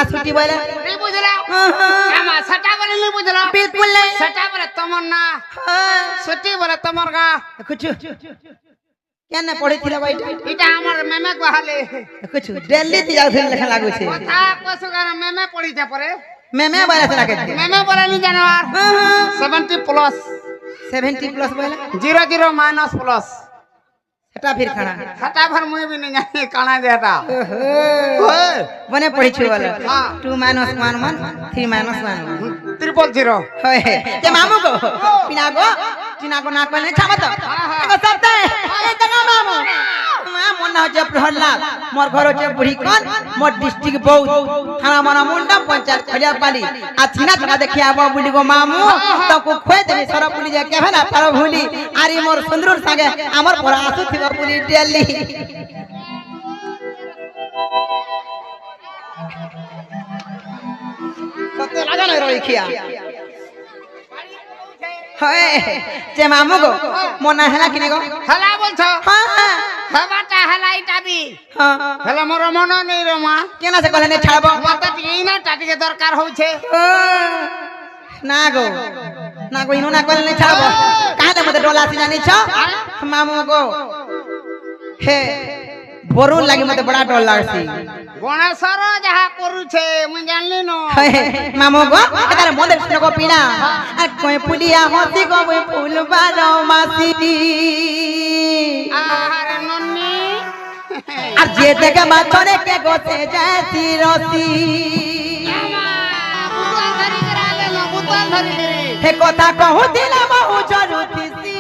সেটা ছুটি বলে नहीं बुझला एमा सटा बोले नहीं बुझला बिल्कुल नहीं सटा बोले तमन्ना छुट्टी बोले तमर गा कुछ কেন পড়েছিল ভাইটা इटा हमर मेमे कहले कुछ दिल्ली তে যাওছে লেখা লাগুছে কথা কসু গান मेमे पड़ी जा परे মেমে বলে না কে मेमे बोले नहीं जानवर 70 प्लस 70 प्लस বলে 00 माइनस प्लस সেটা ফির খানা हटा भर मुई भी नहीं जाने काना देता বনে পড়েছি বলে हां 2 - 1 1 3 - 1 000 হয় যে মামু গো চিনা গো না কইলে ছাবা তো এগো সবতে এই জায়গা মামু মন না হচ্ছে প্রহ্লাদ মোর ঘর হচ্ছে বুড়িকন মোর ডিস্ট্রিক্ট বৌদ্ধ থানা মনা মুন্ডা পঞ্চায়েত খলিয়া পালি আর চিনা থানা দেখি আবা বুলি গো মামু তাকু খোয় দেবি সর পুলি যে কেহে না পার ভুলি আরি মোর সুন্দর সাগে আমার পর আসু থিবা পুলি দিল্লি কত লাগানো রইখিয়া হয় যে মামু গো মনা হেলা কিনে গো हला बोलछो হ্যাঁ हवाटा हला इटा भी হ্যাঁ हला मोर मन नहीं रे मा কেন সে কলে নে ছাড়ব मत टीना टाटी दरकार होछे না গো ইনো না কলে নে ছাড়ব কাহে মতে ডলা আসি জানিছ মামু গো হে বরুণ লাগি মতে বড়া ডর লাগছি গণেশর যাহা করুছে মুই জানলি ন মামু গো এটারে মনে কৃষ্ণ গো পিনা আর কই পুলিয়া হসি গো বই ফুল বারো মাসি আরে নন্নি আর যে দেখে মাছরে কে গোতে যাইছি রসি বুতাল ধরি করালে ন বুতাল ধরি হে কথা কহু দিলা বহু জরুতিছি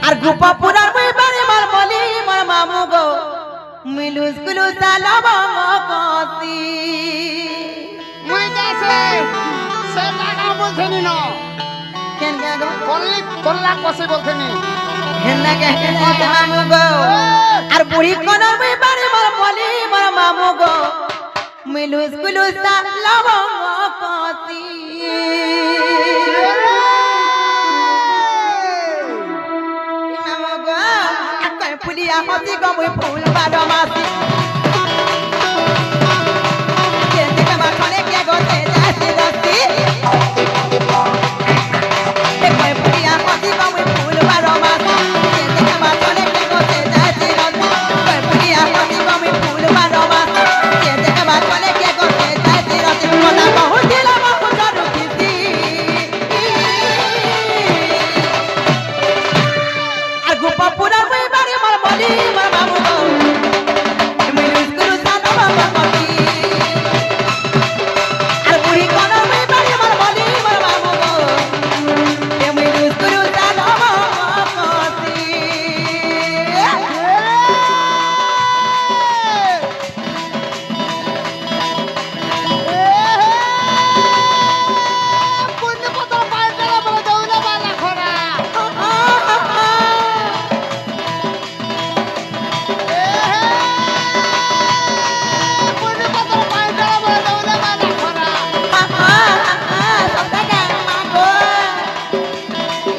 আর গোপা পুরার মই বারে মার বলি মোর মামু গো মিলুস গুলু সালাম কসি মুই যাইছে সে টাকা বলছনি ন কেন গো কল্লি কল্লা কসে বলছনি হেনা কে মামু গো আর বুড়ি কোন মই বারে মার বলি মোর মামু গো মিলুস গুলু সালাম কসি পুলিয়া হসি গো মই ফুল বারো মাসি কে দেখে মাছরে কে গোতে যাইছি রসি হে কই পুলিয়া হসি গো মই ফুল বারো মাসি কে দেখে মাছরে কে গোতে যাইছি রসি কই পুলিয়া হসি গো মই ফুল বারো মাসি কে দেখে মাছরে কে গোতে যাইছি রসি কথা কহু দিলা বহু জরুতিছি আর গোপা পুরা মই বারে মার বলি মোর মামু গো মিলুস গুলু সালাম কসি আর বুড়ি কোন মই বারে মার বলি মোর মামু গো মিলুস গুলু সালাম কসি কোন কত পাল্টা বলে দাও না বালা খরা কোন কত পাল্টা বলে দাও না বালা খরা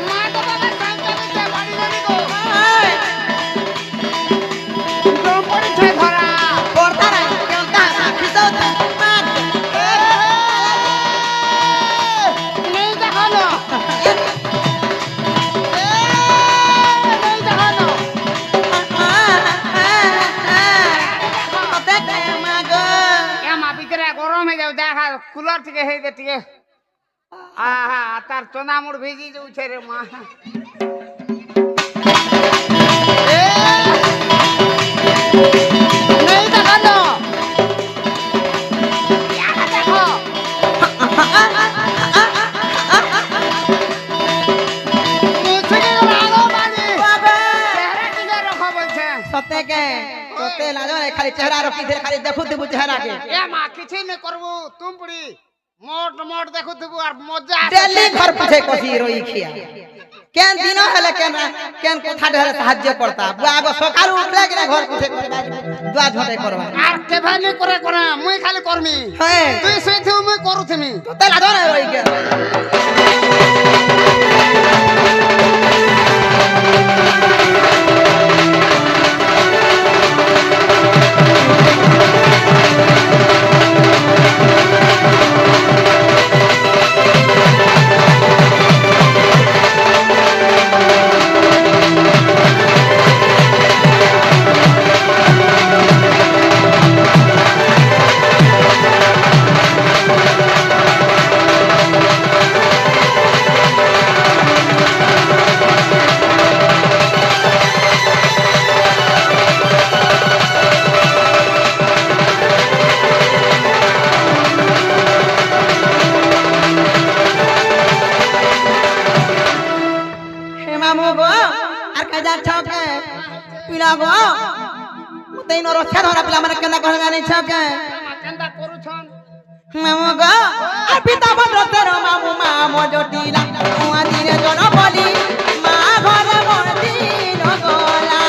মা তো বাবা সাইকেল নিতে বাড়ি বাড়ি গো গরম পড়েছে ধরা নেই দেখানো নেই দেখানো এমা ভিতরে গরম হয়ে যাও দেখা কুলার থেকে হয়ে দে টিকে আহা তার চোনামুড় ভিজি যাচ্ছে রে মা নেই দেখানো দেখো খালি চেহারা রকি খালি দেখু দেবু চেহারা কে এ মা কিছু নে করবো তুম পুরি মোট মোট দেখু দেবু আর মজা ডেলি ঘর পিছে কষি রই খিয়া কেন দিন হলে কেন কথা ধরে সাহায্য করতা আগ সকাল উঠলে কিনা ঘর পিছে দুয়া ঝটে করবা আর কেভানি করে মুই খালি করমি হ্যাঁ তুই সেইথে মুই করুছিমি তে লাদো না রই কে রাজা ছকে পিলা গো মতে ইনো রক্ষা ধরা পিলা মানে কেনা করা জানি ছকে কেনটা করুছন মামু গো আর পিতা ভদ্রতের মামু মামু জটিলা মুয়া দিনে জন বলি মা ঘরে মর্দি নগলা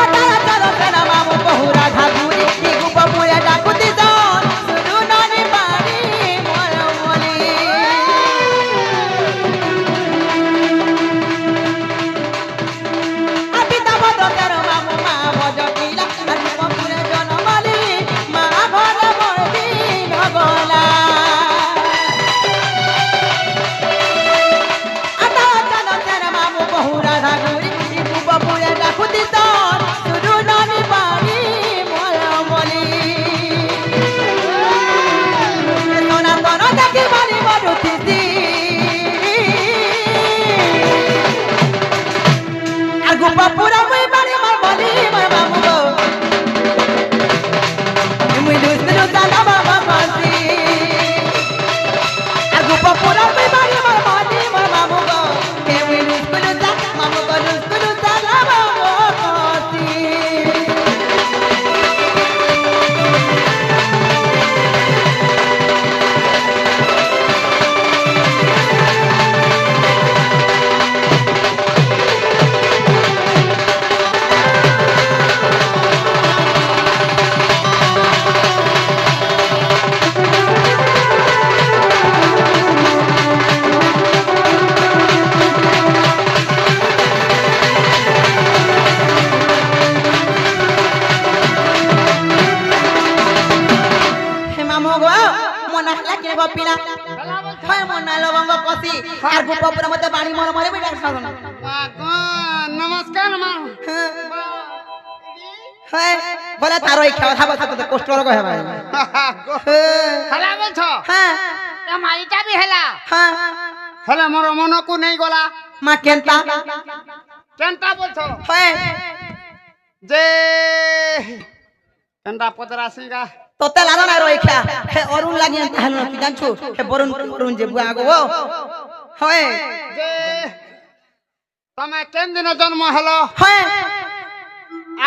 আতারা চলো তেরা মামু বহুরা ঠাকুরি নিগু বাবুয়া ডাকুতি দন সুরু ননি বাড়ি মরমলি আর পিতা ভদ্রতের মামু মামু জটিলা আর বাবুরে জন বলি মা ঘরে মর্দি নগলা আতারা চলো তেরা মামু বহুরা ঠাকুরি নিগু বাবুয়া ডাকুতি দন সুরু ননি বাড়ি মরমলি সোনা তন দেখি বাড়ি মরুতিছি আর গুপা পুরা মুই বাড়ি মার বলি মার বাবু গো মুই দুসরো জানা বাবা কাছি আর গুপা পুরা মুই বাড়ি মার বলি মার বাবু গো কে মুই দুসরো জানা বাবু গো দুসরো জানা বাবা কাছি হে মামু গো মনা লাগি রে বাপিলা খেলা বলছ হয় মনা লবঙ্গ কষি আর গুপা পুরা মতে বাড়ি মর মরে বিটা সাধন নমস্কার মা হয় বলে তার ওই খাওয়া খাবো তো কষ্ট রোগ হবে খেলা বলছ হ্যাঁ মাইটা বি হেলা হ্যাঁ হেলে মোর মনকু নেই গলা মা কেনতা কেনটা বলছ হয় যে কেনটা পদরা সিঙ্গা তোতে লানো না রই খা হে অরুণ লাগি তাহলে কি জানছো হে বরুণ অরুণ যে বুয়া গো হয় যে তুমি কেন দিন জন্ম হলো হয়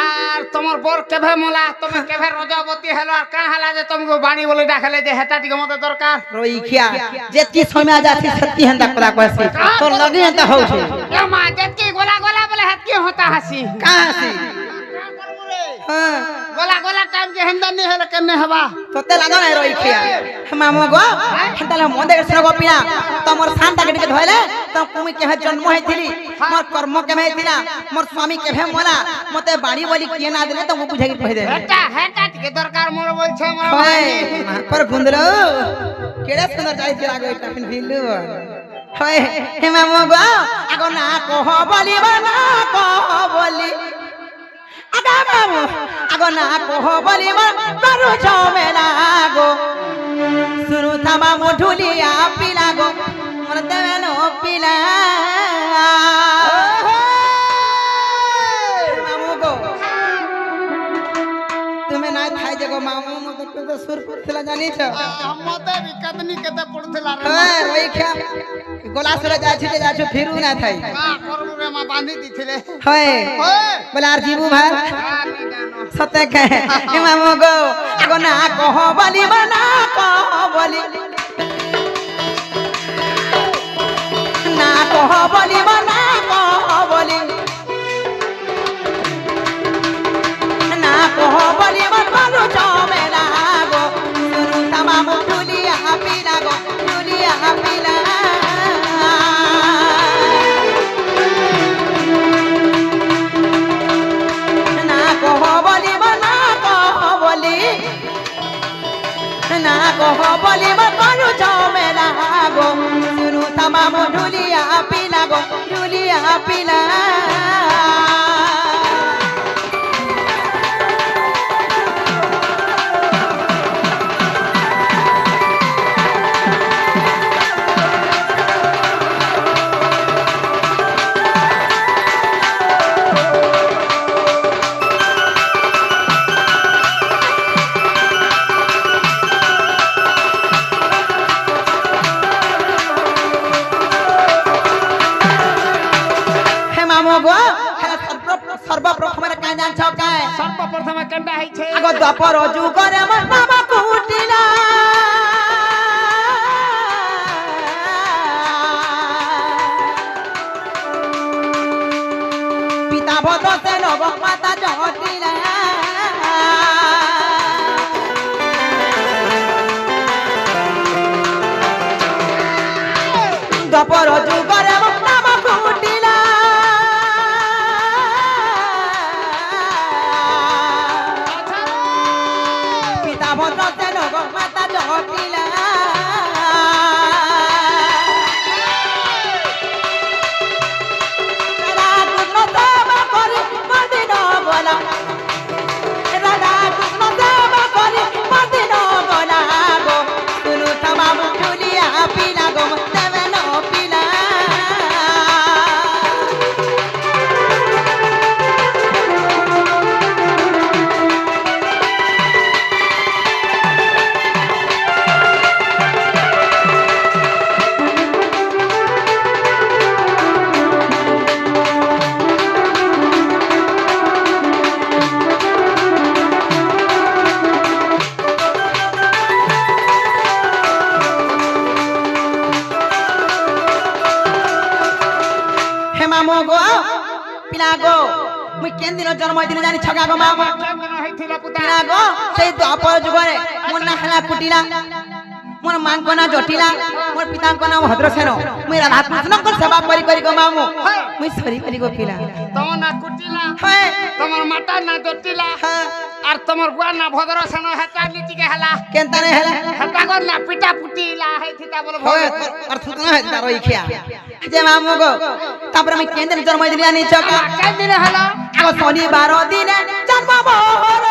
আর তোমার বর কেভে মলা তুমি কেভে রজবতী হলো আর কা হলা যে তুমি বাণী বলে ডাকলে যে হেটা টিকে মতে দরকার রই খিয়া যেতি সময় যাছি সত্যি হেন্দা কথা কইছি তোর লাগি হেন্দা হউছে এ মা যেতকি গোলা গোলা বলে হেত কি হতা হাসি কা হাসি হ্যাঁ গোলা গোলা টাইম যে হেন্দা নি হলে কেনে হবা তোতে লানো না রই খিয়া মামু গো হেতালে মন দেখে শুনো গোপিয়া তোমার শান্তা গটিকে ধইলে তো তুমি কেহে জন্ম হইছিলি মোর কর্ম কেহে হইছিলা মোর স্বামী কেহে মলা মতে বাড়ি বলি কিয়ে না দিলে তো মু বুঝাই কই দে হেটা হেটা টিকে দরকার মোর বলছে মোর হয় ভাই पर गुंदरो केड़े सुंदर जाइते आगे इटा पिन भिलु হয় হে মামু গো আগো না কহ বলি না কহ বলি আগা মামু আগো না কহ বলি করু ঝমেলা গো শুরু থামা মধুলিয়া পিলা গো মন দেবেন পিলা মামু গো তুমি নাই থাই যে গো মামু মত তো সুর করছিলা জানিছ মতে বি কতনি কতে পড়ছিলা রে হ্যাঁ ওই খা গোলা সরে যাচ্ছে ফিরু না থাই কা করবু রে মা বাঁধি দিছিলে হয় ওই বলে আর জীবু ভাই আমি জানো সতে কে মামু গো আগো না কহ বলি না কহ বলি না কহ বলি না কহ বলি না কহ বলি মারু জমেলা গো শুরু তামাম তুলিয়া পিলা গো তুলিয়া পিলা না কহ বলি না কহ বলি না কহ বলি মারু জমেলা গো শুরু তামাম ঢুলিয়া পিলা গো ঢুলিয়া পিলা ଆଗ ଦ୍ୱାପର ଯୁଗରେ ମୋ ନାମ କୁଟିଲା ପିତା ଭଦ୍ର ସେନ ମାତା ଜଟିଲା ଦ୍ୱାପର ଯୁଗରେ ମୋ ନାମ କୁଟିଲା ପିତା ଭଦ୍ର ସେନ ମାତା ଜଟିଲା ମାମୁ ଗো ପିଲା ଗো ମୁଇଁ କେନ୍ ଦିନ ଜନ୍ମ ହେଇଥିଲି ଜାଣି ଛଗା ଗো ମାମୁ ପିଲା ଗো ସେଇ ଦ୍ୱାପର ଯୁଗରେ ମୋର ନା ହେଲା କୁଟିଲା ମୋର ମାଙ୍କ ନା ଜଟିଲା ମୋର ପିତାଙ୍କ ନାମ ଭଦ୍ରସେନ ମୁଇଁ ରାଧା କୃଷ୍ଣଙ୍କ ସେବା କରି କରି ଗো ମାମୁ ମୁଇଁ ସରି କରି ଗো ପିଲା ତମ ନା କୁଟିଲା ହେ ତମର ମାତା ନା ଜଟିଲା আর তোমার বুয়া না ভদ্র সেন হেতা নীতিকে হেলা কেনতা নে হেলা হেতা কর না পিটা পুটিলা হেতিতা বল হয় আর থুত না হেতা রই খিয়া যে মামু গো তারপরে আমি কেন দিন জন্ম দিলি আনি ছকা কেন দিন হেলা আগো শনিবার দিনে জন্ম মোহর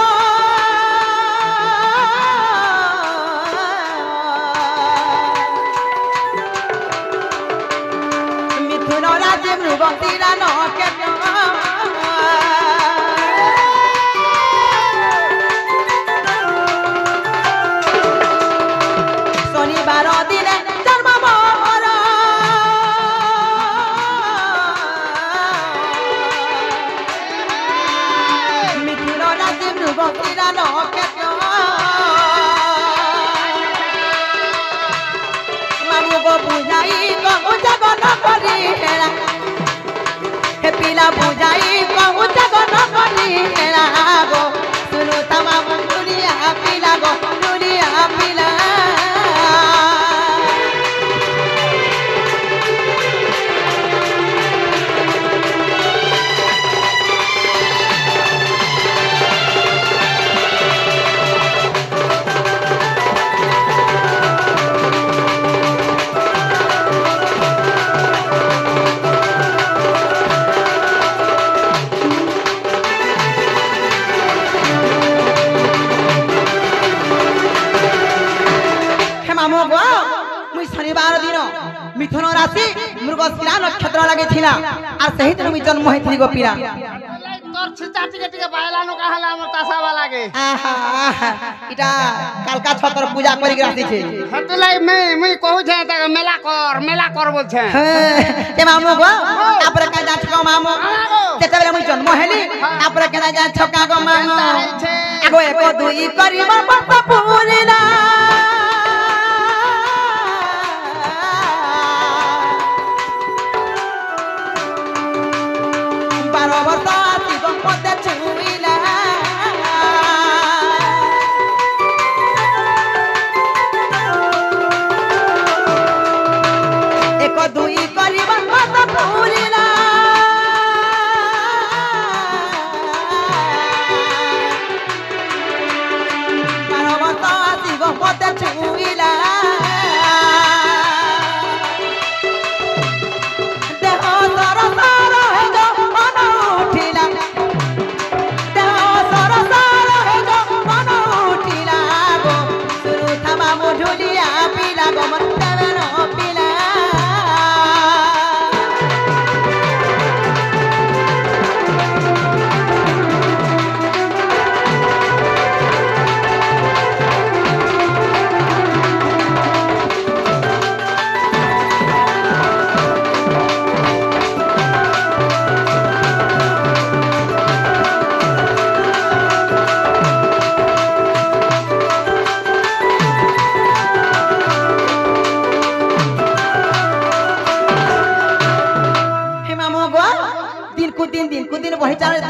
মিথুন রাজ্যে মৃগশিরা নক্ষত্র শনিবার দিনে জন্ম মোহর মিথুন রাজ্যে মৃগশিরা নক্ষত্র মামু গো বুঝাই কহু জগন করি হেরা হে পিলা বুঝাই কহু জগন করি হেরা গো শুনু তামাম দুনিয়া পিলা গো দুনিয়া পিলা মামু গো মুই শনিবার দিন মিথুন রাশি মৃগশিরা নক্ষত্র লাগিছিলা আর সেই দিন মুই জন্ম হইছিলি গো পিলা তোর ছিটা টিকে টিকে বাইলানো কাহালা আমার তাসাবা লাগে আহা এটা কালকা ছতর পূজা করি রাখিছে হেতুলাই মুই কহু ছে তা মেলা কর বলছে এ মামু গো তারপরে কা যাছ গো মামু যেতেবেলে মুই জন্ম হেলি তারপরে কে যাছ কা গো মামু আগো এক দুই করিব বত পুরিলা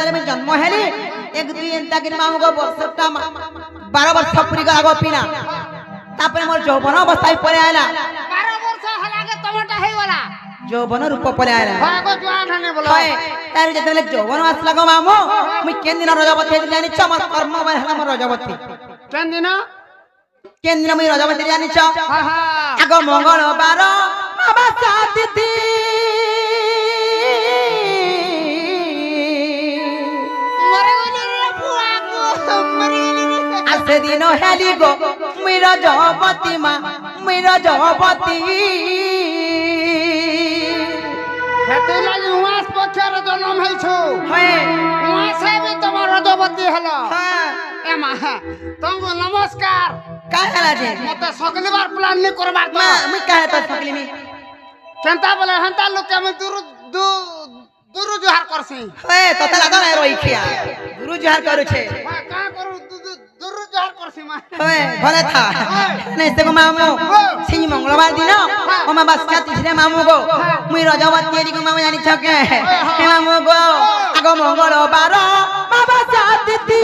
যেতବେଳେ আমি জন্ম হেলি এক দুই এন্তা কিনি মামু গো বর্ষটা 12 ବର୍ଷ পুরি গলা পিনা তারপরে মোর যৌবন অবস্থায় পড়ে আইলা 12 বর্ষ হলাগে তোমারটা হইগলা যৌবন রূপ পড়ে আইলা হয় গো জোয়ান হনে বলো হয় তার যেতବେଳେ যৌবন আসলা গো মামু মুই কেন দিন রজবতী জানিছ আমার কর্ম মানে হলা মোর রজবতী কেন দিন মুই রজবতী জানিছ হা হা আগ মঙ্গলবার বাবা সাতিতি মরে গলি রে বুয়া গো মরে গলি রে আসে দিন হেলি গো মুই রজবতী মা মুই রজবতী হেতে লাগি উয়াস পক্ষের জন্ম হইছো হয় উয়াসে বি তোমার রজবতী হলো হ্যাঁ এমা তোমাকে নমস্কার কাই হেলা যে মতে সকলিবার প্ল্যান নি করবার তো মা মুই কাই তো সকলি মি কেনতা বলে হেনতা লোকে আমি দুরু জোহার করছি হয় ততে লাগা না রই খিয়া গুরু জহার করুছে কা করু দুরু জোহার করছি মা হয় ভলে থা নাই সে গো মামু সেই মঙ্গলবার দিন অমাবাস্যা তিথিরে মামু গো মুই রজবতী এরি গো মামু জানি ছকে হে মামু গো আগ মঙ্গলবার বাবা সাতিতি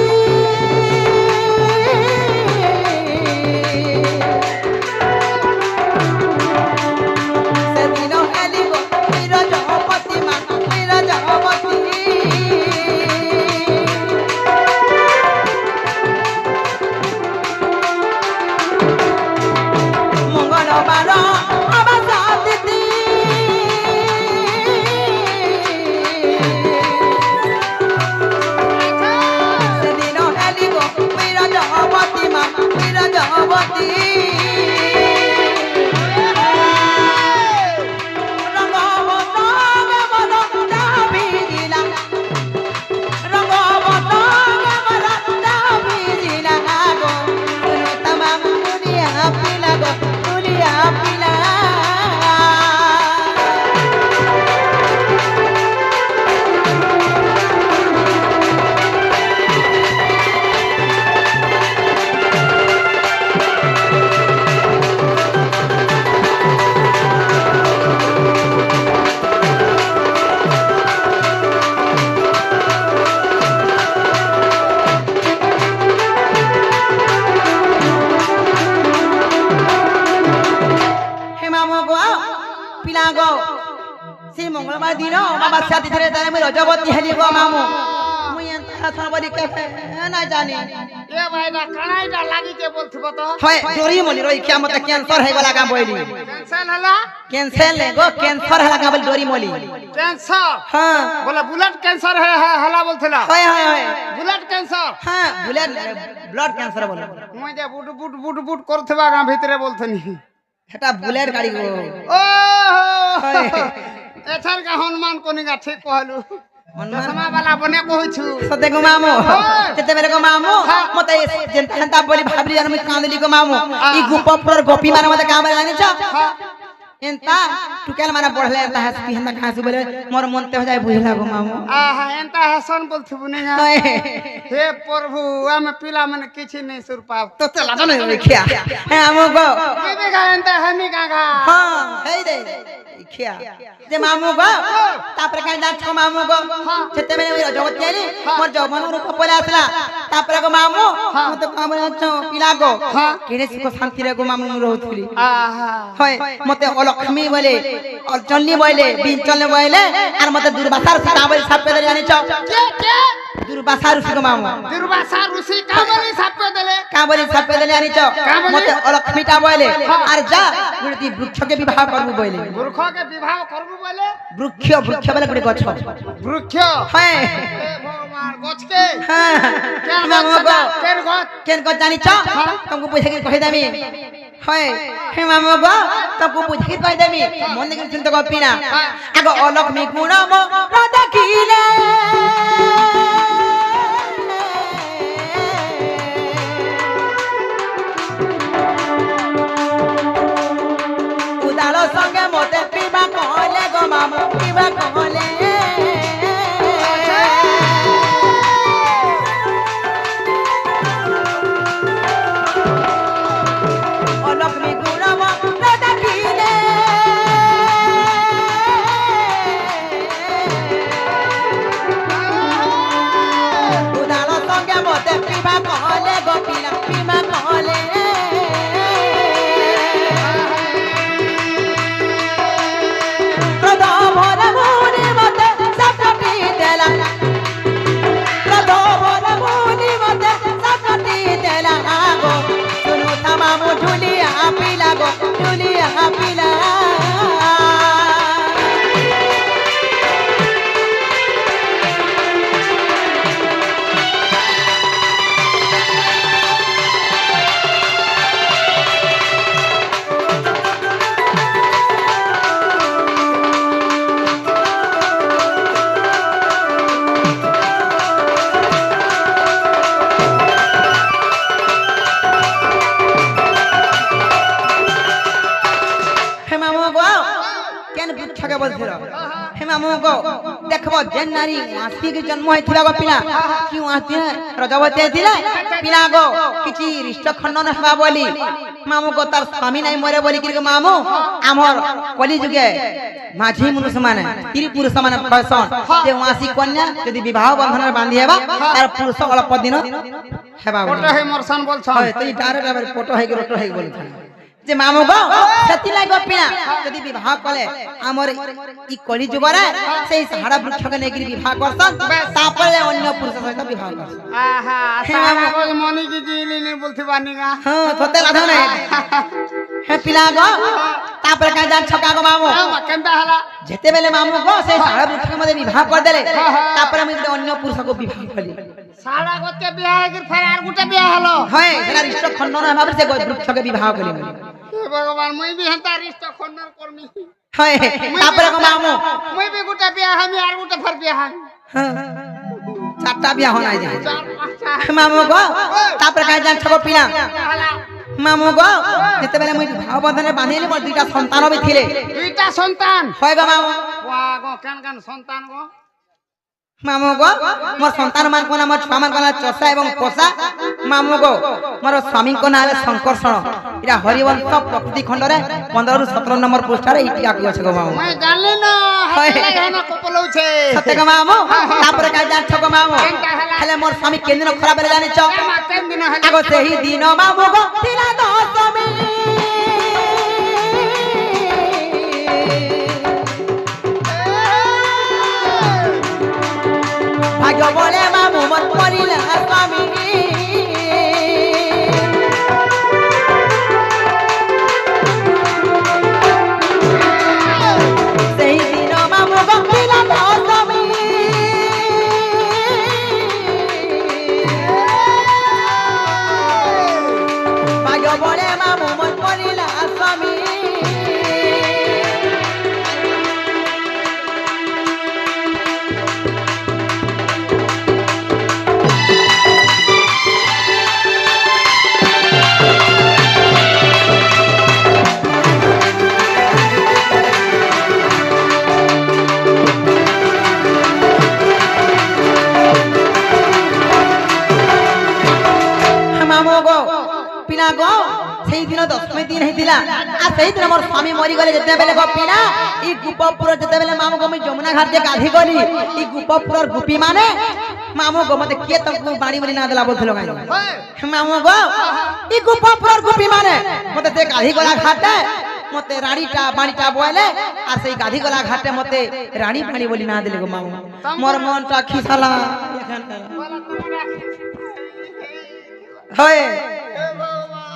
সেদিন হেলি গো মুই রজবতী মা মুই রজবতী মঙ্গলবার বাবা সাতিতি সেদিন হেলি গো মুই রজবতী মা মুই রজবতী সেই মঙ্গলবার দিন বাবা সাথী ধরে তাই আমি রজবতী হেলি গো মামু মুই এন্তা সবরি কে না জানি এ ভাইটা কানাইটা লাগিতে বলছিব তো হয় জরি মলি রই কিয়ামতে ক্যান্সার হই গলা গা বইলি ক্যান্সার হলা ক্যান্সার লে গো ক্যান্সার হলা গা বলি জরি মলি ক্যান্সার হ্যাঁ বলে বুলেট ক্যান্সার হলা বলছিল হয় হয় হয় বুলেট ক্যান্সার হ্যাঁ বুলেট ব্লাড ক্যান্সার বলে মুই যে বুট বুট বুট বুট করথবা গা ভিতরে বলছনি এটা বুলেট গাড়ি গো ও হয় এথার কা হনুমান কোনিগা ঠিক কহলু চশমা वाला বনে কইছু সতে গো মামু তেতে বেলে গো মামু মতে যেনতা হেনতা বলি ভাবলি আর মুই কাঁদলি গো মামু ই গোপপুরর গোপী মানে মতে কাম জানিছ এন্তা টুকেল মানে পড়লে এন্তা হাসি হেনতা খাসু বলে মোর মনতে हो जाए বুঝলা গো মামু আহা এন্তা হাসন বলছিবু নি হয় হে প্রভু আমি পিলা মানে কিছু নেই সুর পাব তোতে লাগা নাই খিয়া হ্যাঁ আমু গো কেবে গা এন্তা হানি গাগা হ্যাঁ হেই দে খিয়া যে মামু গো তারপরে কাই যাচ্ছ মামু গো যেতে বেলে ওই রজবতী আইলি মোর যৌবন রূপ পড়ে আসলা তারপরে গো মামু মতে কাম যাচ্ছ পিলা গো কেনে সুখ শান্তি রে গো মামু রহুতলি আহা হয় মতে অলক্ষ্মী বলে অর্জনী বলে বিঞ্চলে বলে আর মতে দুর্বাসার সীতা বলে সাপে ধরে জানিছ কে দুর্বাসার সুখ মামু দুর্বাসা ঋষি কাবলি সাপে দেলে কাবলি সাপে ধরে জানিছ মতে অলক্ষ্মীটা বলে আর যা গুড়ি বৃক্ষকে বিবাহ করবু বলে বৃক্ষকে বিবাহ করবু বলে বৃক্ষ বৃক্ষ বলে গুড়ি গছ বৃক্ষ হ্যাঁ এ ভগবান গছকে হ্যাঁ কেন মামু গছ গো কেন গছ কেন গছ জানিছ তোমাকে বুঝে কি কই দেমি হয় হে মামু গো তোমাকে বুঝে কি কই দেমি মন থেকে চিন্তা করবি না আগে অলক্ষ্মী গুণম দেখিলে উদাল সঙ্গে মতে পিবা কলে গো মামু পিবা কলে অলক্ষ্মী গুণম দেখিলে ଛକେ ବସିଥିଲ হে মামু গো দেখব যে নারী মাসি কে জন্ম হইଥିଲା গো পিলা কি মাসি রজবতী হইଥିଲା পিলা গো কিছু রিষ্ট খণ্ডন হবা বলি মামু গো তার স্বামী নাই মরে বলি কি মামু আমর কলি যুগে মাঝি মনুষ্য মানে স্ত্রী পুরুষ মানে কয়সন যে মাসি কন্যা যদি বিবাহ বন্ধনের বাঁধি হেবা তার পুরুষ অল্প দিন হেবা ফটো হে মরসান বলছ হয় তুই ডাইরেক্ট আবার ফটো হই কি রটো হই বলি যে মামু গো সেতি লাগো পিনা যদি বিবাহ কলে আমর ই কলি যুগরে সেই সাহারা বৃক্ষকে নেকি বিবাহ করছন তারপরে অন্য পুরুষ সহিত বিবাহ করছন আহা সারা গো মনি কি জিলিনি বলতি বানি গা হ্যাঁ তোতে লাধ নাই হে পিলা গো তারপরে কাই যান ছকা গো মামু কেনটা হলা যেতে বেলে মামু গো সেই সাহারা বৃক্ষকে মধ্যে বিবাহ করে দেলে তারপরে আমি অন্য পুরুষকে বিবাহ করি সারা গতে বিয়া হই ফের আর গুটা বিয়া হলো হয় সেটা রিষ্ট খণ্ডন হবে সে বৃক্ষকে বিবাহ করি ভগবান মই বি হেতা রিষ্ট খণ্ডন করমি হয় তারপরে গো মামু মই বি গুটা বিয়া আমি আর গুটা ফের বিয়া হাম চারটা বিয়া হনাই যায় চার পাঁচটা মামু গো তারপরে কাই যান ছক পিলা হলা মামু গো যেতেবেলে মুই বিবাহ বন্ধনে বাঁধিলি মোর দুইটা সন্তান বি থিলে দুইটা সন্তান হয় গো মামু ওয়া গো কেন কেন সন্তান গো মামু গো মোর সন্তান মান কোনা মোর ছুয়া মান কোনা চষা এবং পোষা মামু গো মোর স্বামী কোনা হলে শঙ্করষণ এটা হরিবংশ প্রকৃতি খণ্ডরে 15 ରୁ 17 নম্বর পৃষ্ঠারে ইটি আকি আছে গো মামু মই জানলি না হেনা কপলউছে সত্য গো মামু তারপরে কাই যান ছক মামু হেলে মোর স্বামী কেন দিন খরাপ বেলে জানিছ কেন দিন হলা আগো সেই দিন মামু গো তিলা দশমী ভাগ্য বলে মামু মন করিলা স্বামী সেই দিন মামু গো তিলা দশমী ভাগ্য বলে মামু মন করিলা স্বামী মামু গো পিনা গো সেই দিন দশমী দিন হইতিলা আর সেই দিন মোর স্বামী মরি গলে যেতে বেলে গো পিনা ই গোপপুর যেতে বেলে মামু গো আমি যমুনা ঘাট দিয়ে গাধি গলি ই গোপপুরর গোপী মানে মামু গো মতে কে তমকু বাড়ি বলি না দেলা বলছিল গাই মামু গো ই গোপপুরর গোপী মানে মতে তে গাধি গলা ঘাটে মতে রানীটা বাড়িটা বইলে আর সেই গাধি গলা ঘাটে মতে রানী বাড়ি বলি না দিলে গো মামু মোর মনটা খিসালা হয়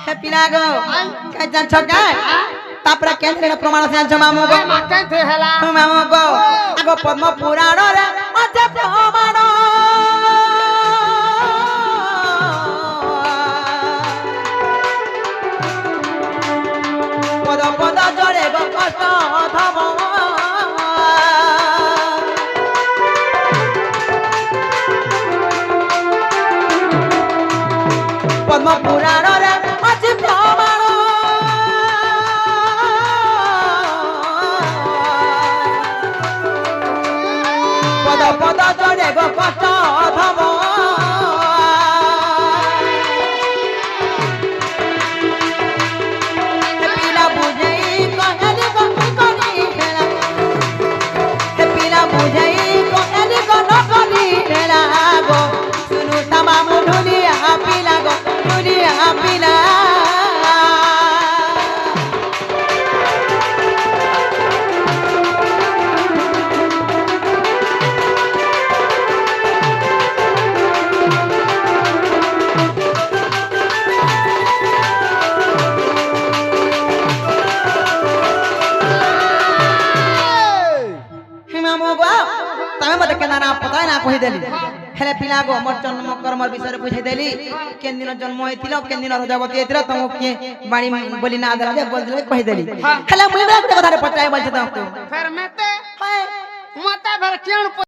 হে পিনা গো কাই জান ছকা তারপরে কেন্দ্রে প্রমাণ আছে জান মামু গো মাকে থে হেলা মামু গো আগো পদ্ম পুরাণ রে আছে প্রমাণ পদ পদ জড়ে গো কষ্ট ধব পদ্ম পুরাণ রে আছে প্রমাণ পদ পদ জড়ে গো কষ্ট ধব পিলা বুঝাই কহেলি গো করি খেলা পিলা বুঝাই কহেলি গো নকলি খেলা গো শুনু তামামু ঢুলিয়া পিলা গো ঢুলিয়া পিলা মামু গো তুমি মতে কেন না পতা না কই দেলি হেলে পিলা গো মোর জন্ম কর্মর বিষয়ে বুঝাই দেলি কেন দিন জন্ম হইছিল কেন দিন রজবতী হইছিল তুমি বাড়ি বলি না দেলা বললে কই দেলি হেলে মুই কথা পটাই বলছ তো ফের মেতে মাতা ফের কেন